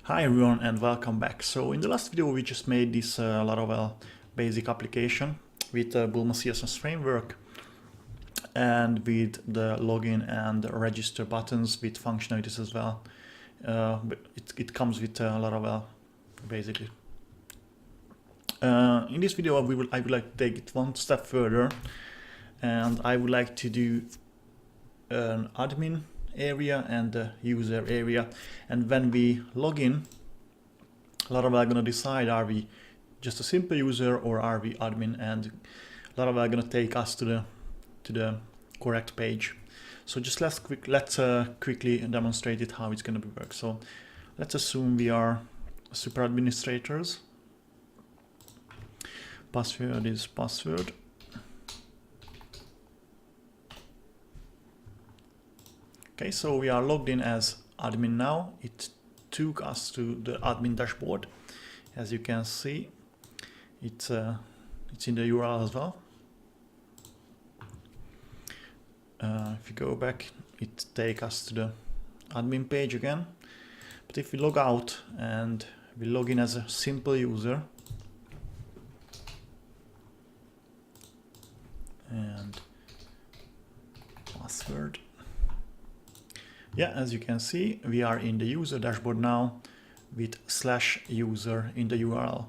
Hi everyone and welcome back. So in the last video we just made this Laravel basic application with Bulma CSS framework and with the login and register buttons with functionalities as well. But it comes with Laravel basically. In this video I would like to take it one step further, and I would like to do an admin area and the user area, and when we log in, Laravel gonna decide are we just a simple user or are we admin, and Laravel gonna take us to the correct page. So just let's quickly demonstrate it how it's gonna work. So let's assume we are super administrators. Password is password. Okay, so we are logged in as admin now. It took us to the admin dashboard. As you can see, it's in the URL as well. If you go back, it takes us to the admin page again. But if we log out and we log in as a simple user, and password. Yeah, as you can see, we are in the user dashboard now with /user in the URL.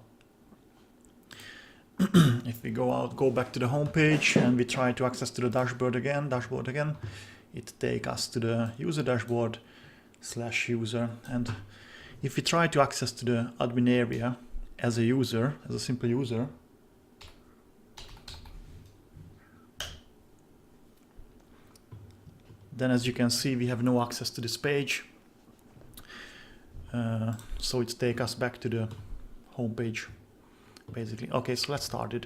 If we go back to the home page and we try to access to the dashboard again, it takes us to the user dashboard /user. And if we try to access to the admin area as a user, as a simple user, then as you can see, we have no access to this page. So it takes us back to the home page, basically. Okay, so let's start it.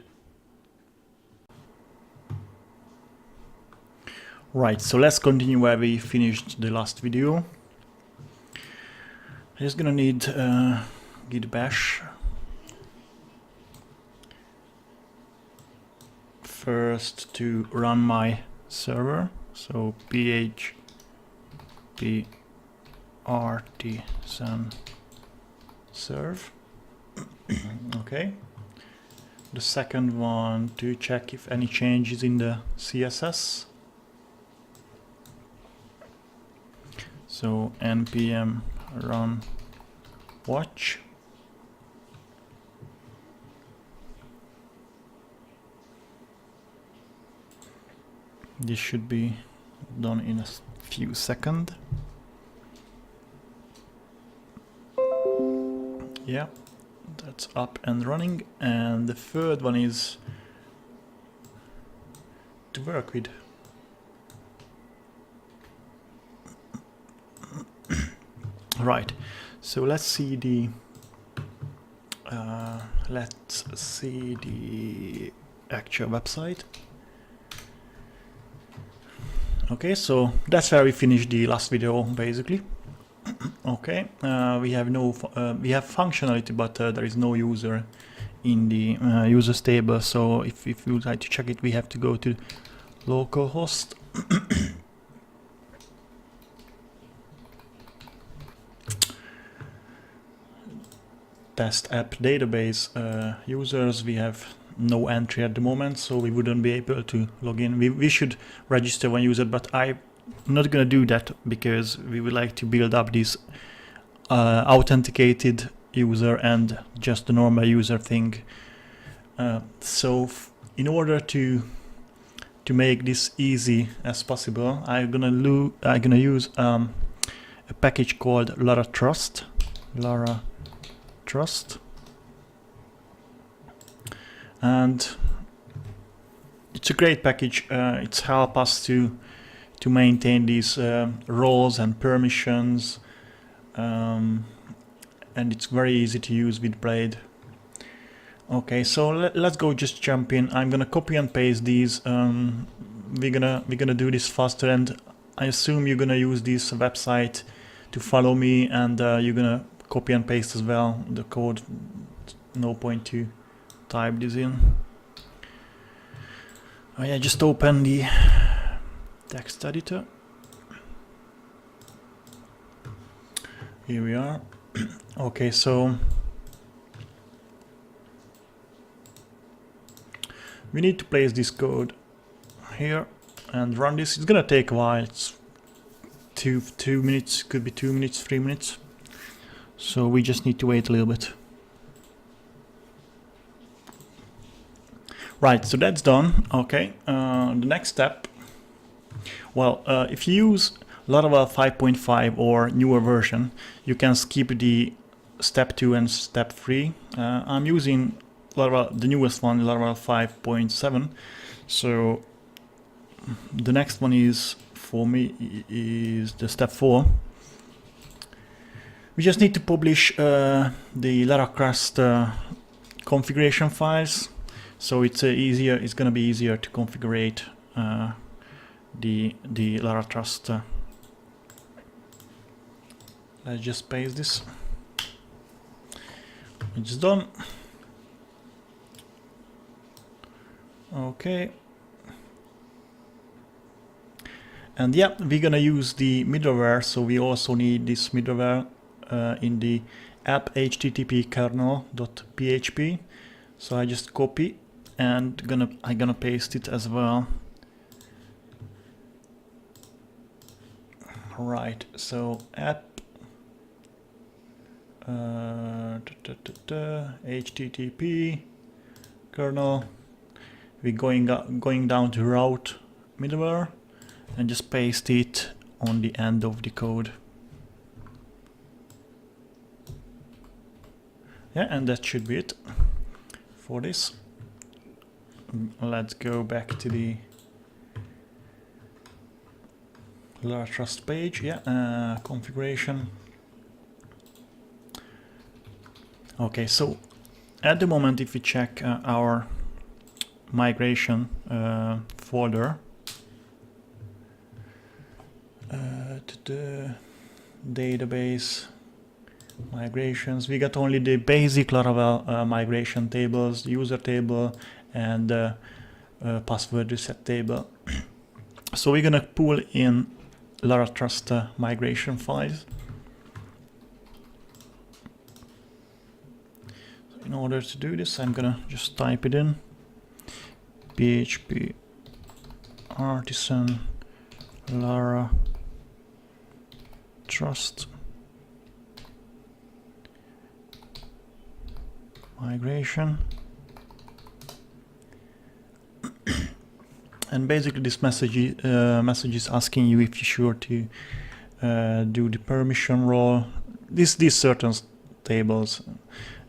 Right, so let's continue where we finished the last video. I'm just gonna need git bash first to run my server. So php artisan serve. Okay. The second one to check if any changes in the CSS. So npm run watch. This should be done in a few seconds. Yeah, that's up and running. And the third one is to work with. Right, so let's see the actual website. Okay, so that's where we finished the last video, basically. Okay, we have functionality, but there is no user in the users table. So if we would like to check it, we have to go to localhost. Test app database users. We have no entry at the moment, so we wouldn't be able to log in. We should register one user, but I'm not gonna do that because we would like to build up this authenticated user and just the normal user thing. So in order to make this easy as possible, I'm gonna use a package called Laratrust. And it's a great package. It's help us to maintain these roles and permissions, and it's very easy to use with Blade. Okay, so let's go just jump in. I'm gonna copy and paste these. We're gonna do this faster, and I assume you're gonna use this website to follow me, and you're gonna copy and paste as well the code. No point to type this in. Oh yeah, just open the text editor. Here we are. Okay, so we need to place this code here and run this. It's gonna take a while. It's two minutes, could be 2 minutes, 3 minutes. So we just need to wait a little bit. Right, so that's done. Okay, the next step. Well, if you use Laravel 5.5 or newer version, you can skip the step 2 and step 3. I'm using Laravel, the newest one, Laravel 5.7. So the next one is, for me, is the step 4. We just need to publish the Laravel configuration files. So it's easier. It's gonna be easier to configure the Laravel. Let's just paste this. It's done. Okay. And yeah, we're gonna use the middleware. So we also need this middleware in the app http kernel.php. So I just copy and I'm gonna paste it as well. Right, so app http kernel. We're going down to route middleware and just paste it on the end of the code. Yeah, and that should be it for this. Let's go back to the Laravel page. Yeah, configuration. Okay, so at the moment, if we check our migration folder, to the database migrations, we got only the basic Laravel migration tables, user table, and password reset table. So we're gonna pull in Laravel migration files. So in order to do this, I'm gonna just type it in: PHP artisan Laravel migration. And basically this message is asking you if you're sure to do the permission role. These certain tables.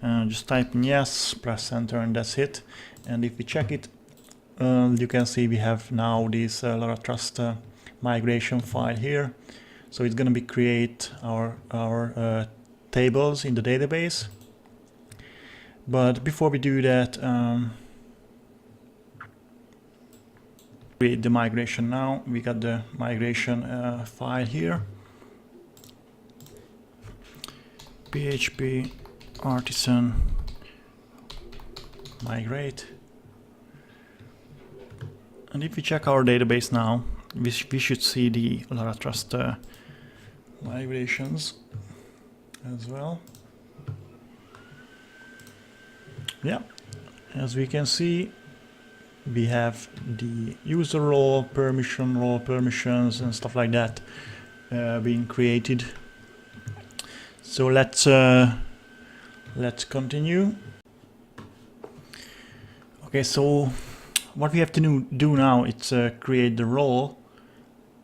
Just type in yes, press enter, and that's it. And if we check it, you can see we have now this Laravel migration file here. So it's going to be create our tables in the database. But before we do that, create the migration now. We got the migration file here. PHP artisan migrate. And if we check our database now, we should see the Laravel migrations as well. Yeah, as we can see, we have the user role, permissions, and stuff like that being created. So let's continue. Okay, so what we have to do now is create the role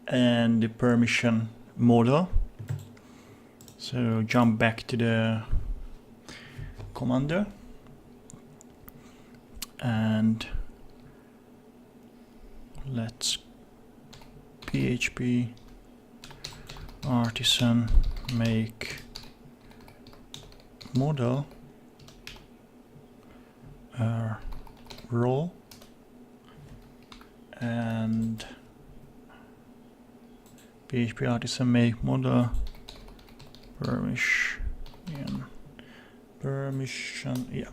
and the permission model. So jump back to the commander and let's PHP artisan make model role and PHP artisan make model permission, yeah.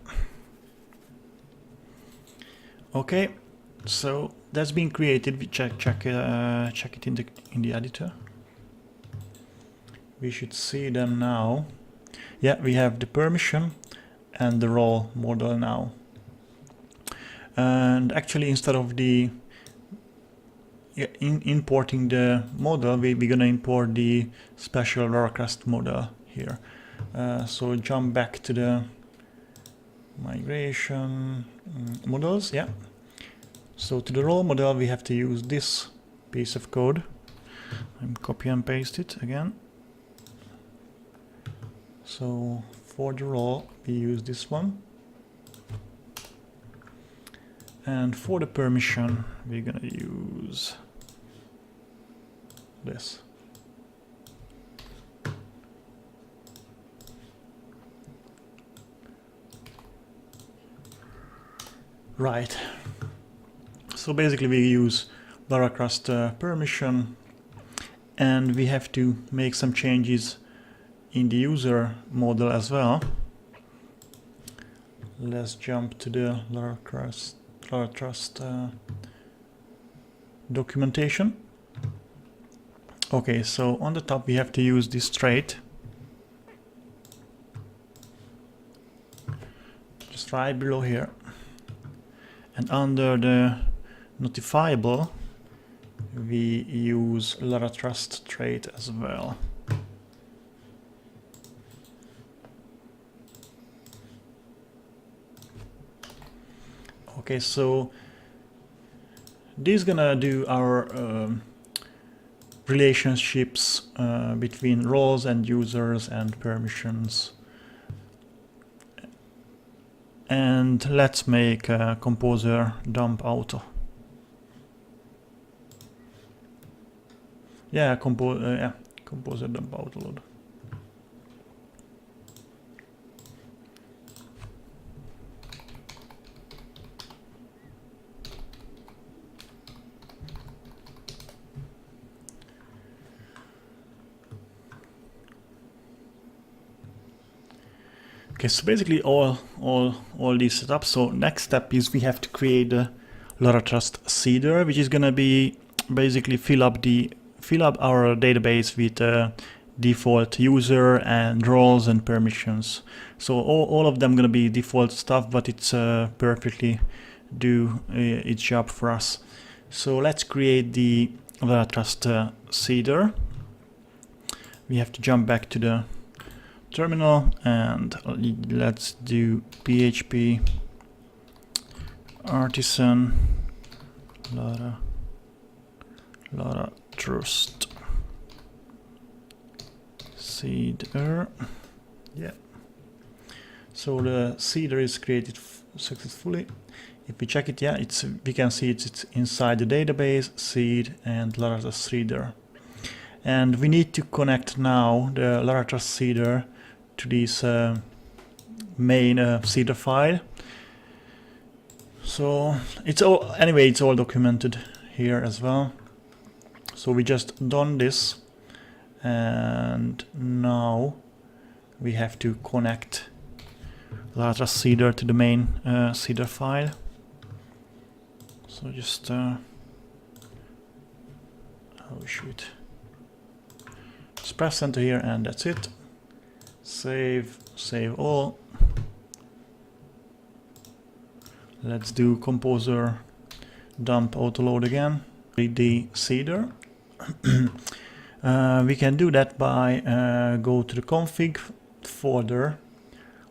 Okay, so that's been created. We check it in the editor. We should see them now. Yeah, we have the permission and the role model now. And actually, instead of the importing the model, we're gonna import the special Laravel model here. So jump back to the migration models. Yeah. So to the role model, we have to use this piece of code. I'm copy and paste it again. So for the role, we use this one. And for the permission, we're gonna use this. Right. So basically we use Laravel permission, and we have to make some changes in the user model as well. Let's jump to the Laravel documentation. Okay, so on the top we have to use this trait. Just right below here. And under the notifiable, we use Laravel trait as well. Okay, so this is gonna do our relationships between roles and users and permissions. And let's make a composer dump auto. Yeah, composer dump auto load. Okay, so basically all these set up. So next step is we have to create a Laravel seeder, which is gonna be basically fill up our database with default user and roles and permissions. So all of them gonna be default stuff, but it's perfectly do its job for us. So let's create the Laravel seeder. We have to jump back to the terminal and let's do PHP artisan Laravel seeder. Yeah. So the seeder is created successfully. If we check it, yeah, we can see it's inside the database, seed, and Laravel seeder. And we need to connect now the Laravel seeder to this main seeder file. So it's all documented here as well. So we just done this, and now we have to connect Laravel seeder to the main seeder file. So just oh shoot, just press enter here, and that's it. Save all. Let's do composer dump autoload again. Read the seeder. We can do that by go to the config folder,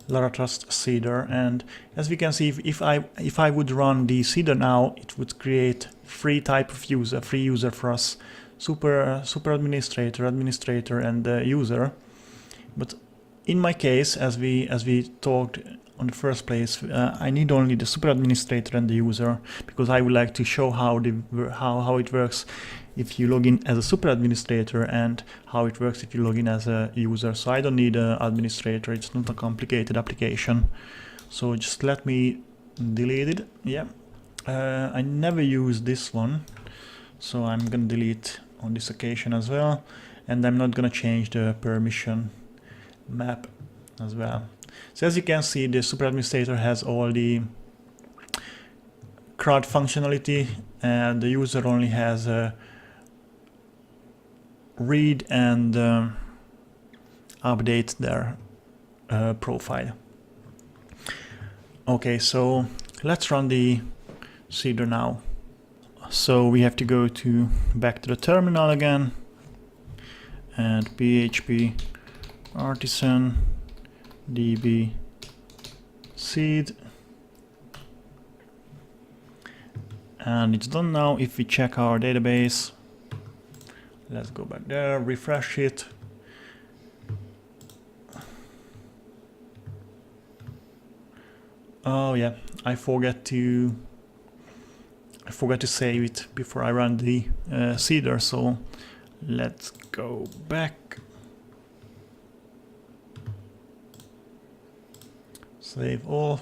Laravel seeder, and as we can see, if I would run the seeder now, it would create free type of user, free user for us, super administrator, and user. But in my case, as we talked on the first place, I need only the super administrator and the user, because I would like to show how it works if you log in as a super administrator and how it works if you log in as a user. So I don't need an administrator, it's not a complicated application. So just let me delete it. Yeah, I never use this one, so I'm gonna delete on this occasion as well, and I'm not gonna change the permission map as well. So as you can see, the super administrator has all the CRUD functionality, and the user only has a read and update their profile. Okay, so let's run the seeder now. So we have to go back to the terminal again, and php artisan db seed, and it's done now. If we check our database, let's go back there, refresh it. Oh yeah, I forgot to save it before I run the seeder, so let's go back. Save all.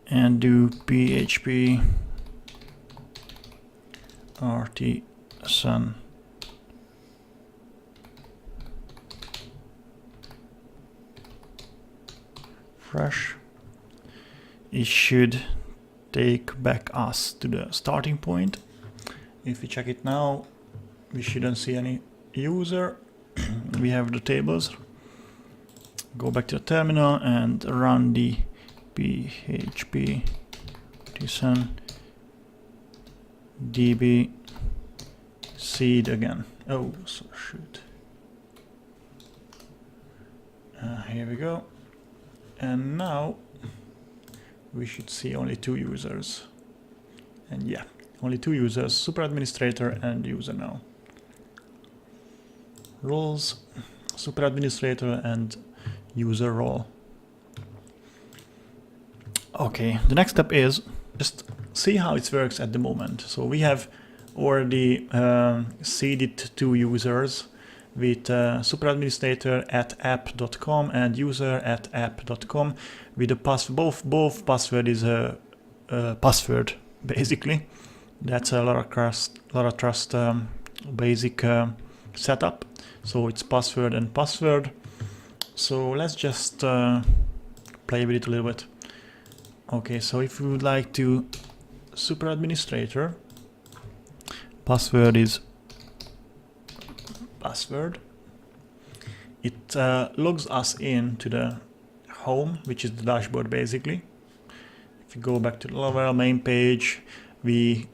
And do php artisan fresh. It should take back us to the starting point. If we check it now, we shouldn't see any user. We have the tables. Go back to the terminal and run the php artisan db seed again. Oh, so shoot. Here we go. And now we should see only 2 users. And yeah, only 2 users, super administrator and user now. Roles, super administrator and user role. Okay, the next step is just see how it works at the moment. So we have already seeded 2 users with super administrator at app.com and user at app.com with the both password is a password basically. That's a Laratrust basic setup. So it's password and password. So let's just play with it a little bit. Okay, so if we would like to super administrator, password is password. It logs us in to the home, which is the dashboard basically. If you go back to the Laravel main page, we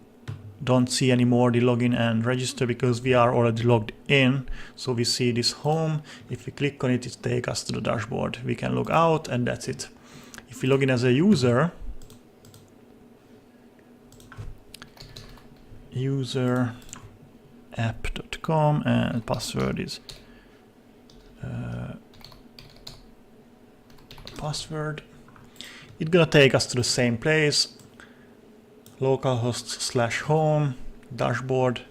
don't see anymore the login and register because we are already logged in. So we see this home. If we click on it, it takes us to the dashboard. We can log out and that's it. If we log in as a user, user app.com and password is password. It's gonna take us to the same place, localhost / home, dashboard,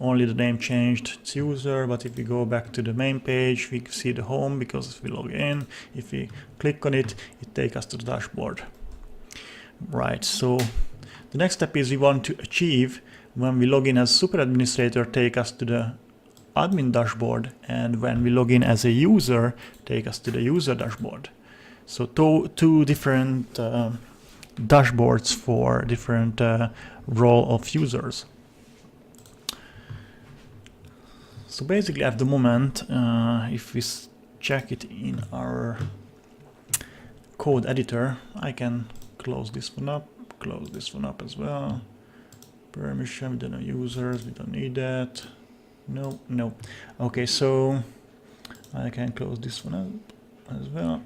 only the name changed, it's user, but if we go back to the main page, we see the home because we log in. If we click on it, it takes us to the dashboard. Right, so the next step is we want to achieve when we log in as super administrator, take us to the admin dashboard, and when we log in as a user, take us to the user dashboard. So two different dashboards for different role of users. So basically at the moment, if we check it in our code editor, I can close this one up as well. Permission, we don't know users, we don't need that. No. Okay, so I can close this one up as well.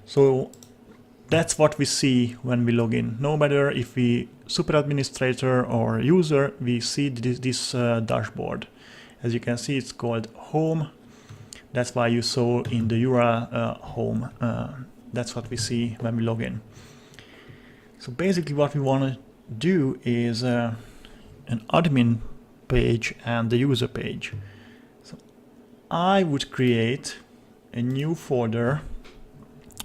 So that's what we see when we log in. No matter if we super administrator or user, we see this dashboard. As you can see, it's called home. That's why you saw in the URL home. That's what we see when we log in. So basically what we want to do is an admin page and the user page. So I would create a new folder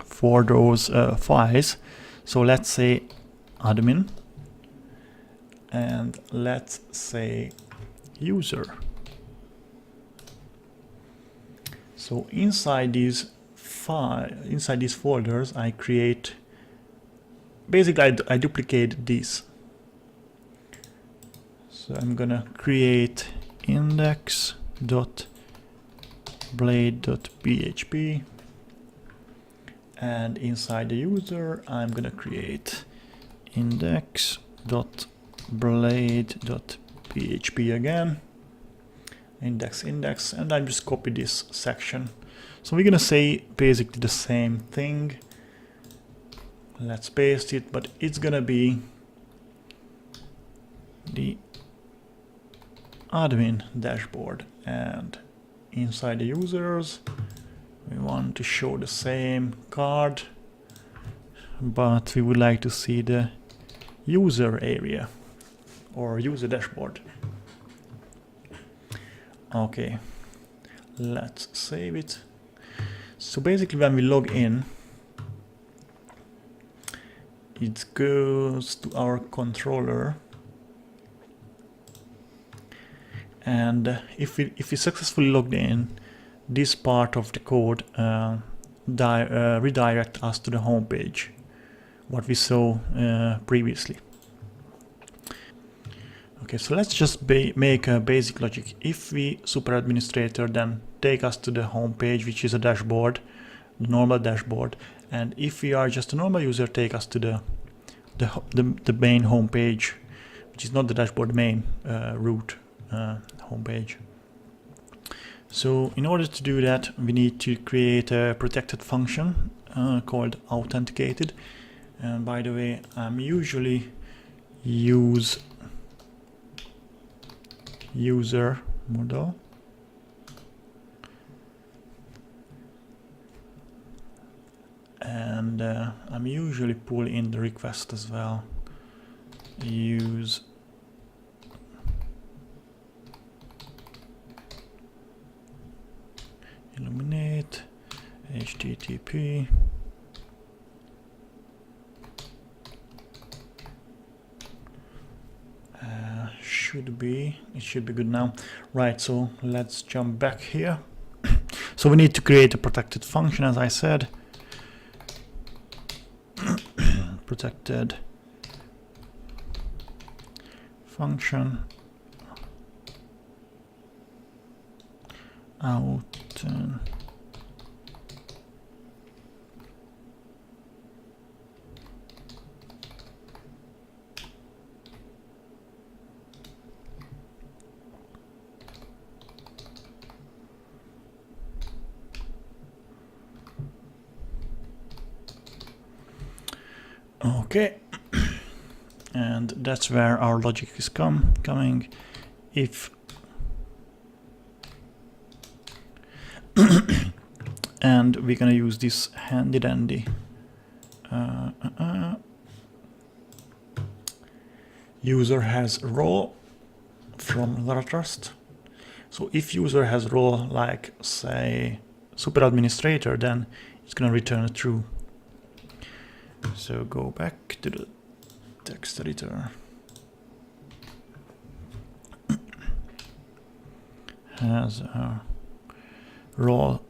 for those files. So let's say admin and let's say user. So inside these folders, I create, basically I duplicate this. So I'm gonna create index dot blade dot php, and inside the user I'm gonna create index dot blade dot php again, index, and I just copy this section. So we're gonna say basically the same thing. Let's paste it, but it's gonna be the admin dashboard, and inside the users we want to show the same card, but we would like to see the user area or user dashboard. Okay, let's save it. So basically when we log in, it goes to our controller, and if we successfully logged in, this part of the code redirect us to the home page, what we saw previously. Okay, so let's just make a basic logic. If we super administrator, then take us to the home page, which is a dashboard, the normal dashboard, and if we are just a normal user, take us to the main home page, which is not the dashboard, main root home page. So in order to do that, we need to create a protected function called authenticated. And by the way, I'm usually use user model, and I'm usually pull in the request as well. Use illuminate HTTP it should be good now. Right, so let's jump back here. So we need to create a protected function, as I said. Protected function out okay, and that's where our logic is coming. If and we're gonna use this handy dandy user has role from Laravel. So if user has role like say super administrator, then it's gonna return a true. So go back to the text editor. Has a role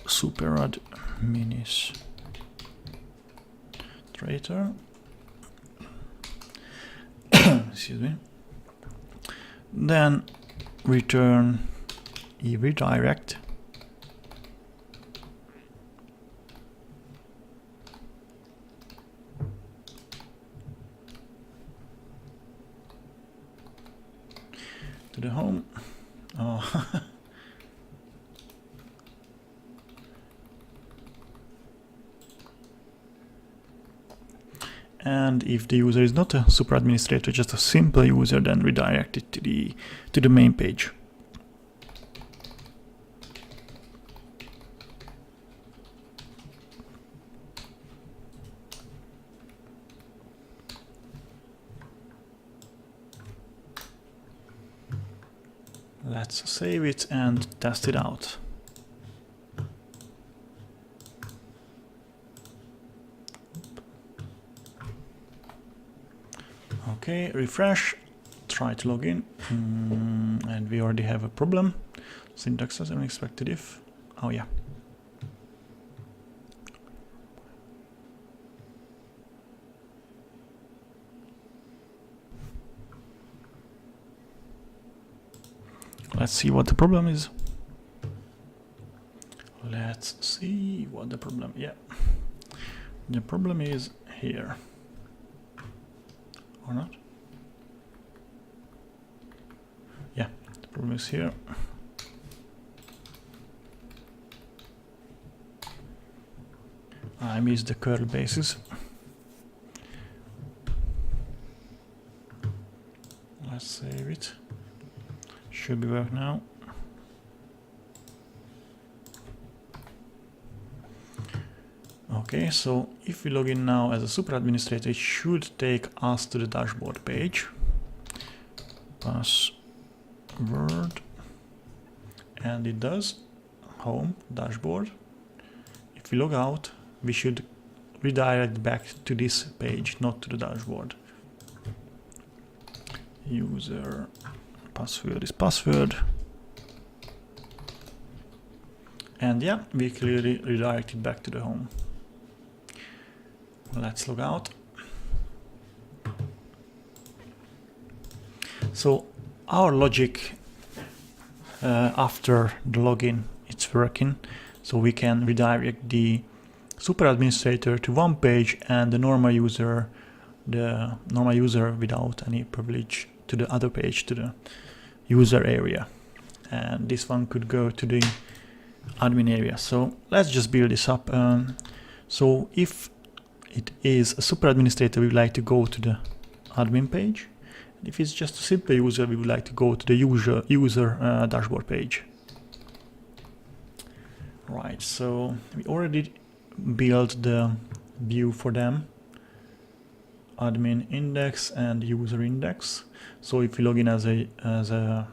super administrator. Excuse me. Then return redirect to the home. Oh. And if the user is not a super administrator, just a simple user, then redirect it to the main page. Let's save it and test it out. Okay, refresh, try to log in, and we already have a problem. Syntax as unexpected if. Oh yeah. let's see what the problem is. Let's see what the problem, yeah. The problem is here. Or not? Yeah, the problem is here. I missed the curl bases. Let's save it. Should be work now. Okay, so if we log in now as a super administrator, it should take us to the dashboard page. Password, and it does. Home, dashboard. If we log out, we should redirect back to this page, not to the dashboard. User password is password. And yeah, we clearly redirected back to the home. Let's log out. So our logic after the login, it's working. So we can redirect the super administrator to one page and the normal user without any privilege to the other page, to the user area. And this one could go to the admin area. So let's just build this up. So if it is a super administrator, we would like to go to the admin page. And if it's just a simple user, we would like to go to the user dashboard page. Right, so we already built the view for them. Admin index and user index. So if we log in as a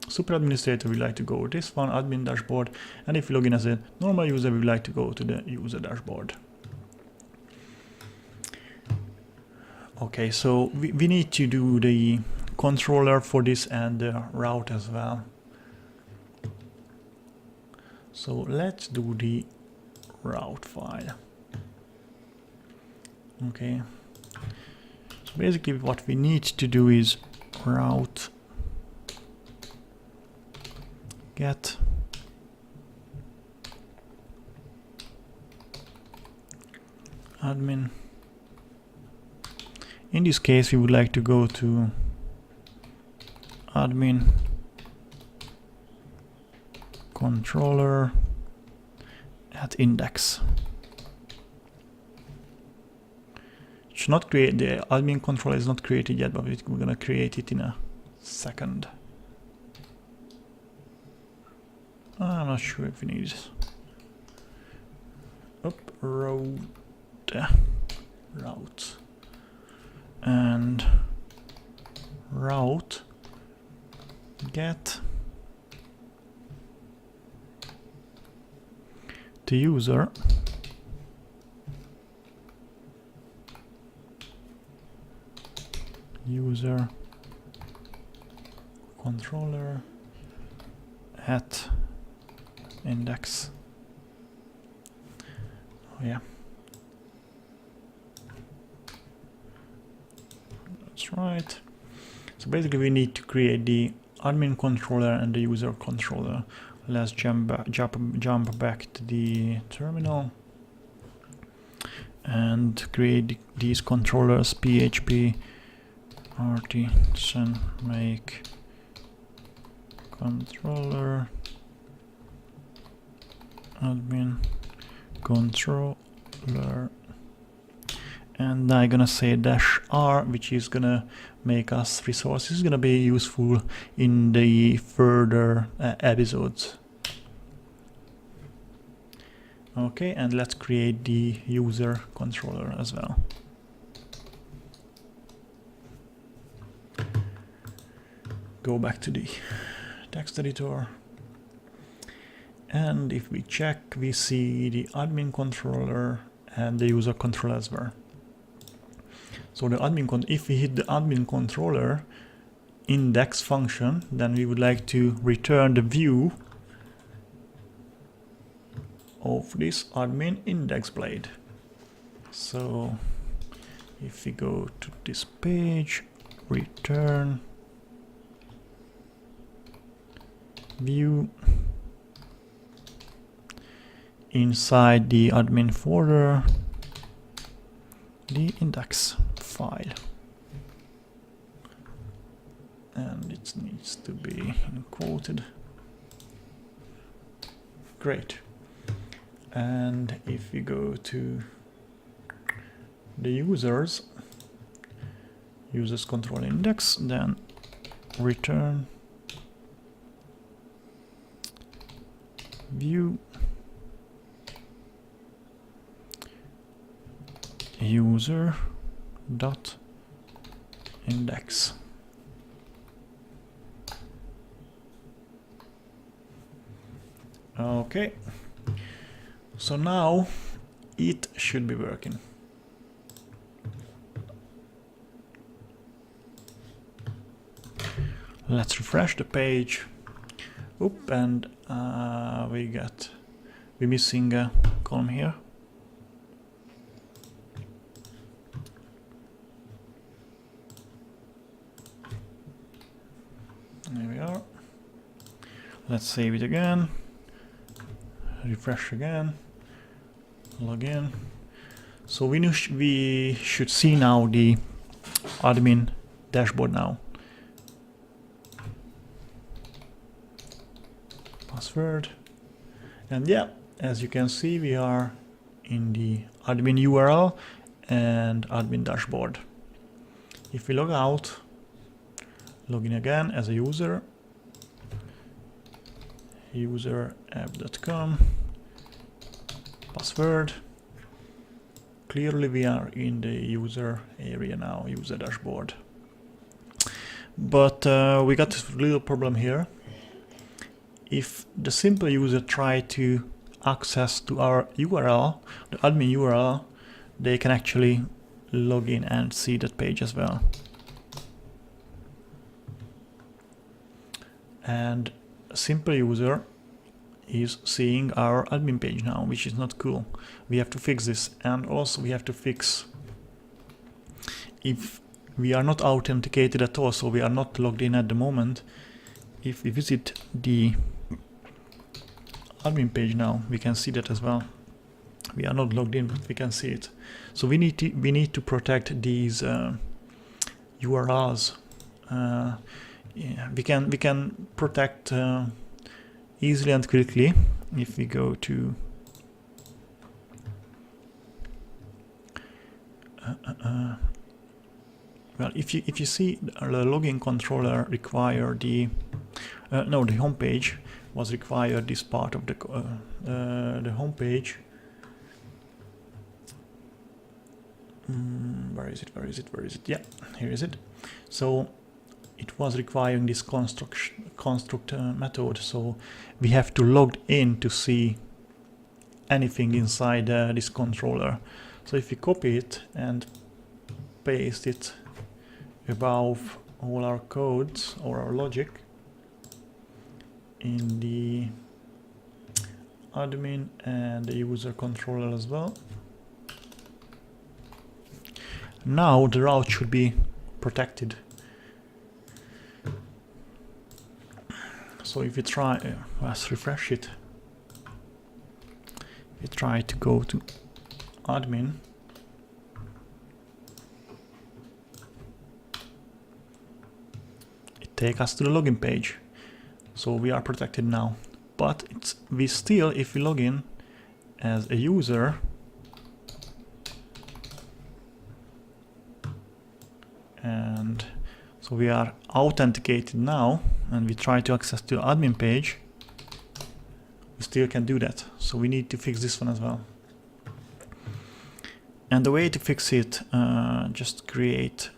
super administrator, we like to go to this one, admin dashboard, and if we log in as a normal user, we would like to go to the user dashboard. Okay, so we need to do the controller for this and the route as well. So let's do the route file. Okay. So basically what we need to do is route get admin. In this case, we would like to go to admin controller at index. Should not create the admin controller is not created yet, but we're gonna create it in a second. I'm not sure if we need it. Route and route get the user controller at index. Oh yeah, that's right. So basically we need to create the admin controller and the user controller. Let's jump back to the terminal and create these controllers. PHP artisan make controller admin controller, and I'm gonna say -r, which is gonna make us resources. It's gonna be useful in the further episodes. Okay, and let's create the user controller as well. Go back to the text editor, and if we check, we see the admin controller and the user controller as well. So the if we hit the admin controller index function, then we would like to return the view of this admin index blade. So if we go to this page, return view inside the admin folder the index file, and it needs to be quoted. Great. And if we go to the users control index, then return view user dot index. Okay, so now it should be working. Let's refresh the page. Oop, and we're missing a column here. There we are. Let's save it again. Refresh again. Log in. So we should see now the admin dashboard now. Password. And yeah, as you can see, we are in the admin URL and admin dashboard. If we log out, log in again as a user, user app.com, password. Clearly we are in the user area now, user dashboard. But we got a little problem here. If the simple user try to access to our URL, the admin URL, they can actually log in and see that page as well. And a simple user is seeing our admin page now, which is not cool. We have to fix this, and also we have to fix if we are not authenticated at all, so we are not logged in at the moment. If we visit the admin page now, we can see that as well. We are not logged in, but we can see it. So we need to protect these URLs. Yeah, we can protect easily and quickly if we go to well, if you see the login controller require the no, the home page was required this part of the home page. Where is it? Yeah, here is it. So it was requiring this construct method, so we have to log in to see anything inside this controller. So if we copy it and paste it above all our codes or our logic in the admin and the user controller as well, now the route should be protected. So if we try, let's refresh it. We try to go to admin. It takes us to the login page. So we are protected now. But we still, if we log in as a user, and so we are authenticated now, and we try to access the admin page, we still can do that. So we need to fix this one as well. And the way to fix it, just create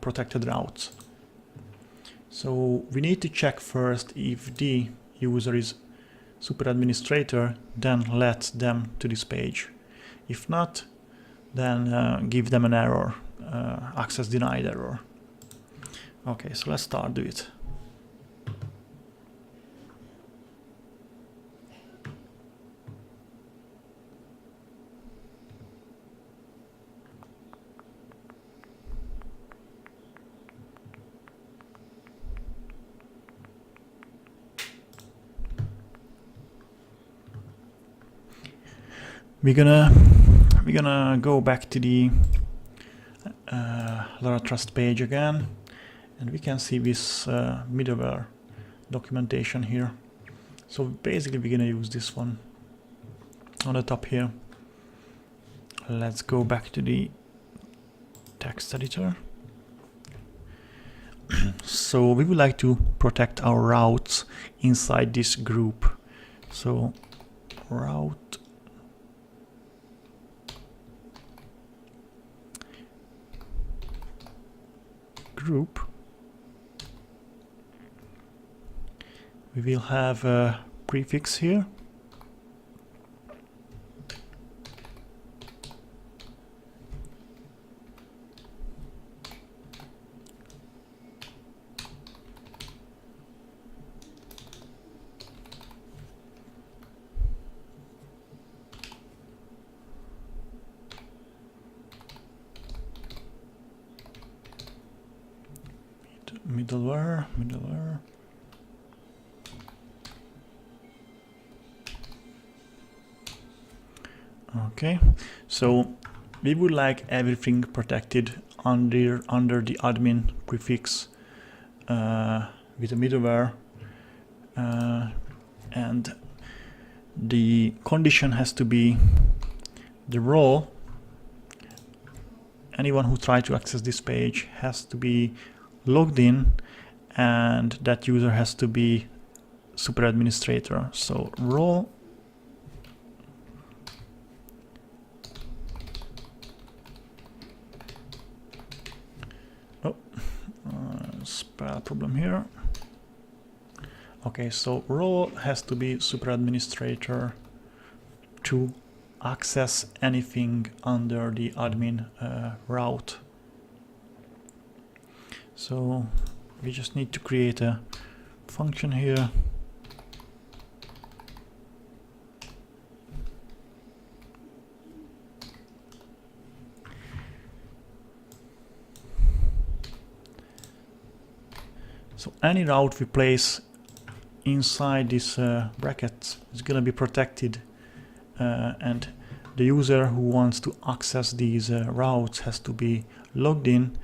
protected routes. So we need to check first if the user is super administrator, then let them to this page. If not, then give them an error, access denied error. Okay, so let's start do it. we're gonna go back to the Laratrust page again, and we can see this middleware documentation here. So basically we're gonna use this one on the top here. Let's go back to the text editor. So we would like to protect our routes inside this group. So route group. We will have a prefix here. Middleware. Okay, so we would like everything protected under the admin prefix with a middleware, and the condition has to be the role. Anyone who tries to access this page has to be logged in, and that user has to be super administrator. So role spell problem here. Okay, so role has to be super administrator to access anything under the admin route. So we just need to create a function here. So any route we place inside this bracket is going to be protected, and the user who wants to access these routes has to be logged in,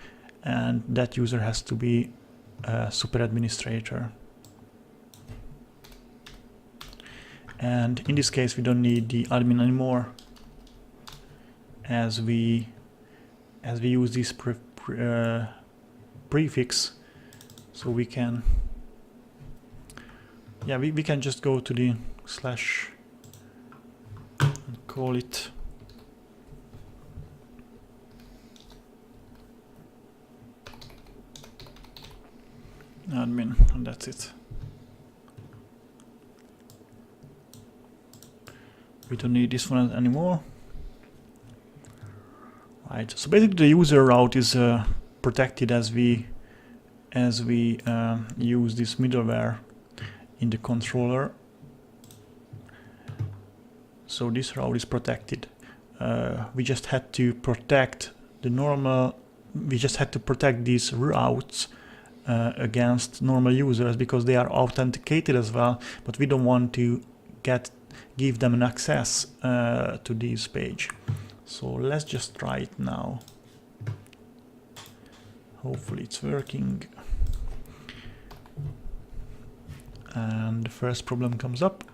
and that user has to be a super administrator. And in this case we don't need the admin anymore, as we use this prefix. So we can, yeah, we can just go to the slash and call it admin, and that's it. We don't need this one anymore. Right, so basically the user route is protected as we use this middleware in the controller. So this route is protected. We just had to protect the normal, we just had to protect these routes against normal users because they are authenticated as well, but we don't want to give them an access to this page. So let's just try it now. Hopefully it's working. And the first problem comes up.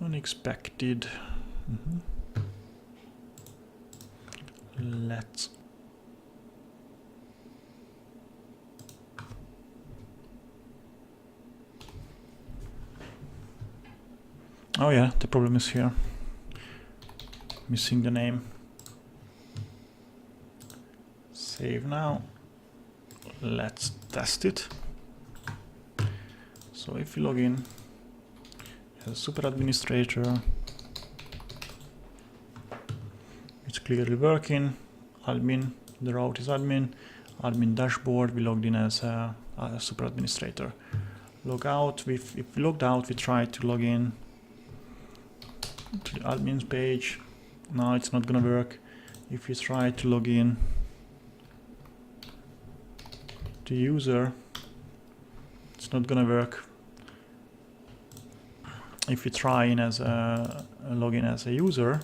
Unexpected. Let's oh yeah, the problem is here. Missing the name. Save now. Let's test it. So if you log in as a super administrator, it's clearly working. Admin, the route is admin. Admin dashboard, we logged in as a super administrator. Log out. If we logged out, we try to log in to the admin's page. Now it's not gonna work. If you try to log in to user, it's not gonna work. if we try in as a login as a user,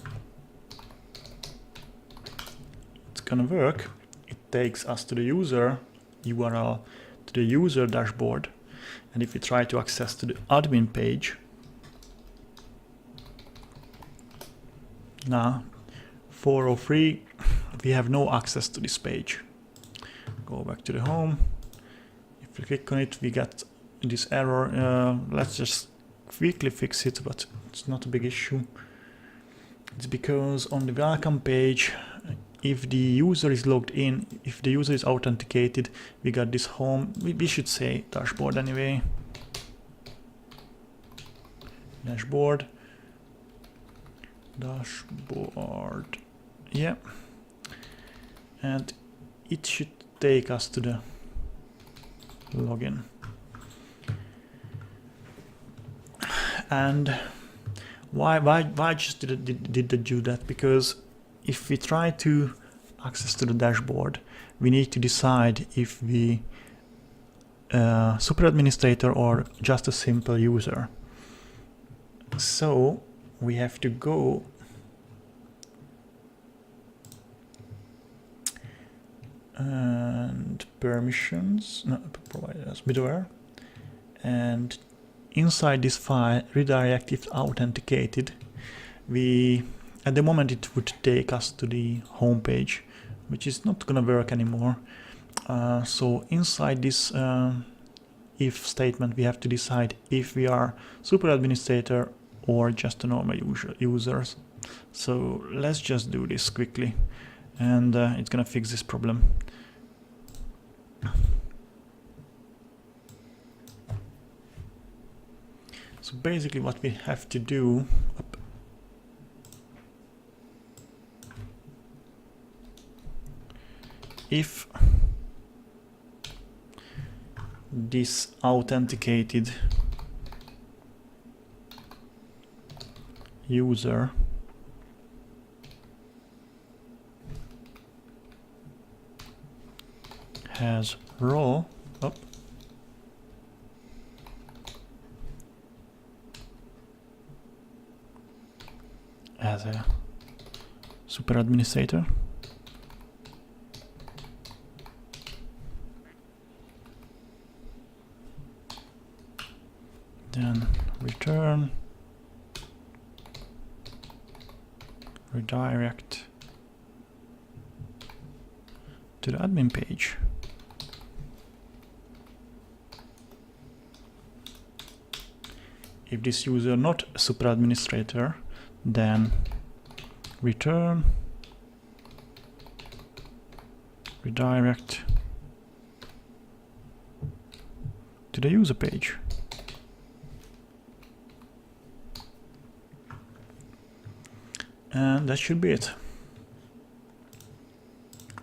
it's gonna work. It takes us to the user URL, to the user dashboard, and if we try to access to the admin page, now 403, we have no access to this page. Go back to the home. If we click on it, we get this error. Let's just quickly fix it, but it's not a big issue. It's because on the welcome page, if the user is logged in, if the user is authenticated, we got this home. We should say dashboard anyway. Dashboard. Yeah. And it should take us to the login. And why just did it do that? Because if we try to access to the dashboard, we need to decide if we super administrator or just a simple user. So we have to go and permissions, no, provide as middleware, and inside this file redirect if authenticated. We at the moment it would take us to the home page, which is not gonna work anymore. So inside this if statement, we have to decide if we are super administrator or just a normal users. So let's just do this quickly, and it's gonna fix this problem. So basically what we have to do, if this authenticated user has role as a super administrator, then return redirect to the admin page. If this user not a super administrator, then return redirect to the user page. And that should be it.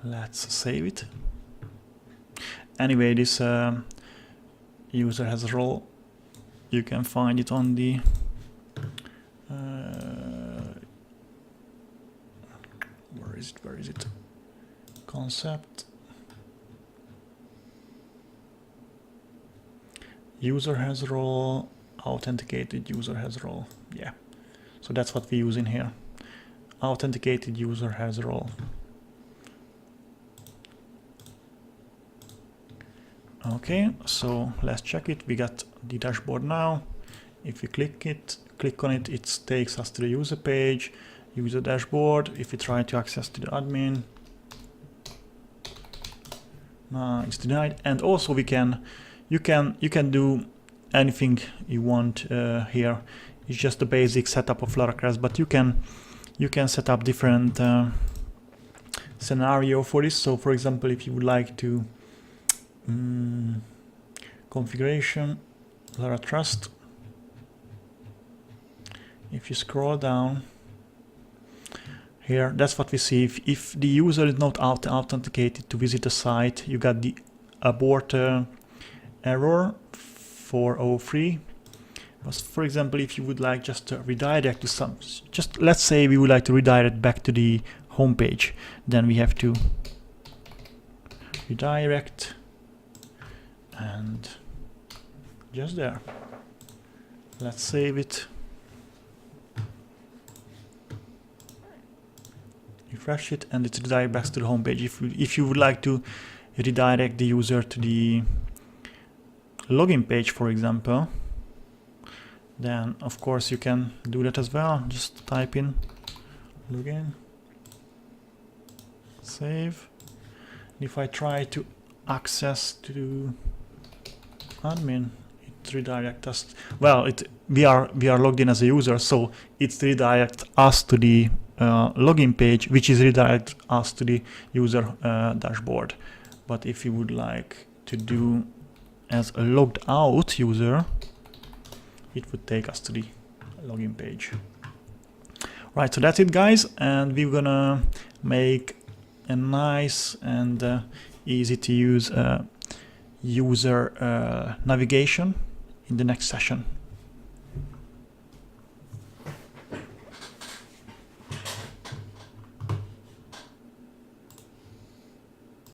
Let's save it. Anyway, this user has a role. You can find it on the where is it? Concept. User has role, authenticated user has role. Yeah. So that's what we use in here. Authenticated user has role. Okay, so let's check it. We got the dashboard now. If we click on it, it takes us to the user page, user dashboard. If we try to access to the admin, it's denied. And also you can do anything you want here. It's just the basic setup of Laravel, but you can set up different scenario for this. So for example, if you would like to configuration Lara Trust, if you scroll down here, that's what we see. If the user is not authenticated to visit the site, you got the abort error 403. But for example, if you would like just to redirect to some, just let's say we would like to redirect back to the home page, then we have to redirect and just there. Let's save it. refresh it, and it's redirected back to the home page. If you would like to redirect the user to the login page, for example, then of course you can do that as well. Just type in login, save. If I try to access to admin, it redirects us. Well, we are logged in as a user, so it's redirect us to the login page, which is redirect us to the user dashboard. But if you would like to do as a logged out user, it would take us to the login page. Right, so that's it, guys, and we're gonna make a nice and easy to use user navigation in the next session.